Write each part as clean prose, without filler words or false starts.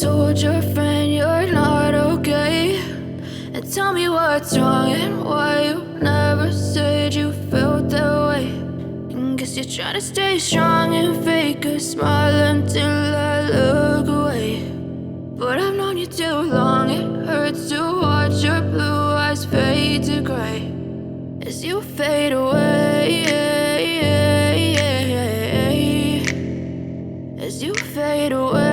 told your friend you're not okay, and tell me what's wrong and why you never said you felt that way. And guess you're trying to stay strong and fake a smile until I look away. But I've known you too long, it hurts to watch your blue eyes fade to gray as you fade away, as you fade away.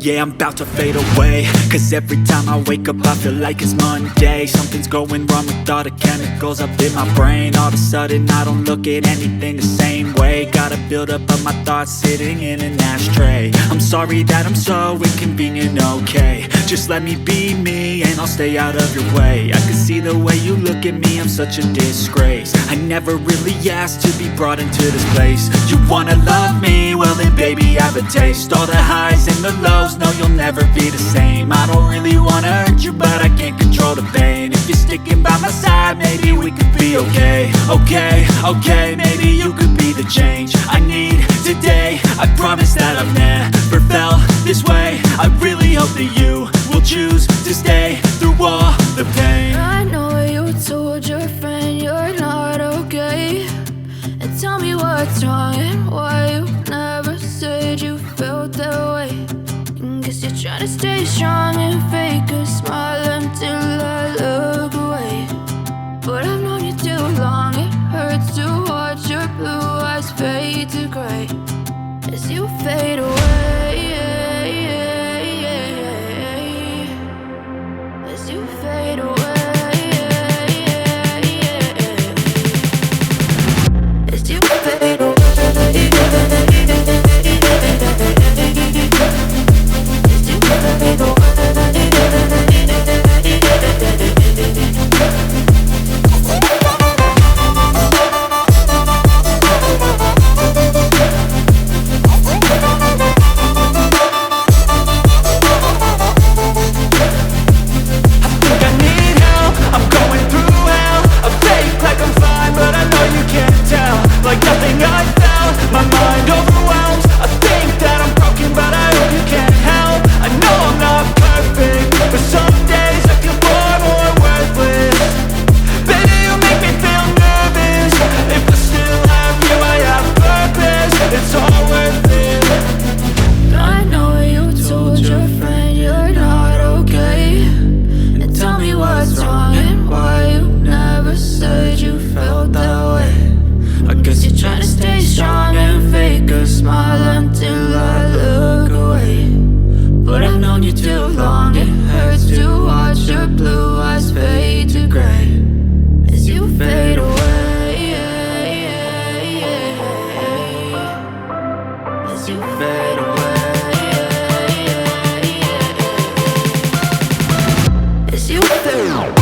Yeah, I'm about to fade away, cause every time I wake up I feel like it's Monday. Something's going wrong with all the chemicals up in my brain. All of a sudden I don't look at anything the same way. Gotta build up of my thoughts sitting in an ashtray. I'm sorry that I'm so inconvenient, okay. Just let me be me and I'll stay out of your way. I can see the way you look at me, I'm such a disgrace. I never really asked to be brought into this place. You wanna love me? Well then baby I have a taste. All the highs and the lows, no you'll never be the same. I don't really wanna hurt you but I can't control the pain. If you're sticking by my side maybe we could be okay. Okay, maybe you could be the change I need today. I promise that I've never felt this way. I really hope that you will choose to stay through all the pain. I know you told your friend you're not okay, and tell me what's wrong and why you never said you felt that way. And guess you're trying to stay strong and fake a smile until I look away. But I've known you too long, it hurts to watch your blue eyes fade to gray as you fade away, as you fade away, as you fade away. Like nothing I felt, my mind overwhelmed. I think that I'm broken but I hope you can't help. I know I'm not perfect, but some days I feel far more worthless. Baby, you make me feel nervous. If I still have you, I have purpose. It's all worth it. I know you told your friend you're not okay, and tell me what's wrong and why you never said you felt that way. I guess you're trying to stay strong and fake a smile until I look away. But I've known you too long, it hurts to watch your blue eyes fade to gray as you fade away, as you fade away, as you fade away.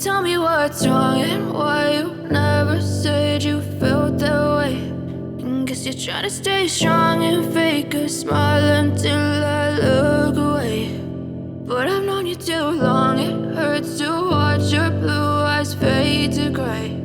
Tell me what's wrong and why you never said you felt that way. And guess you're trying to stay strong and fake a smile until I look away. But I've known you too long, it hurts to watch your blue eyes fade to gray.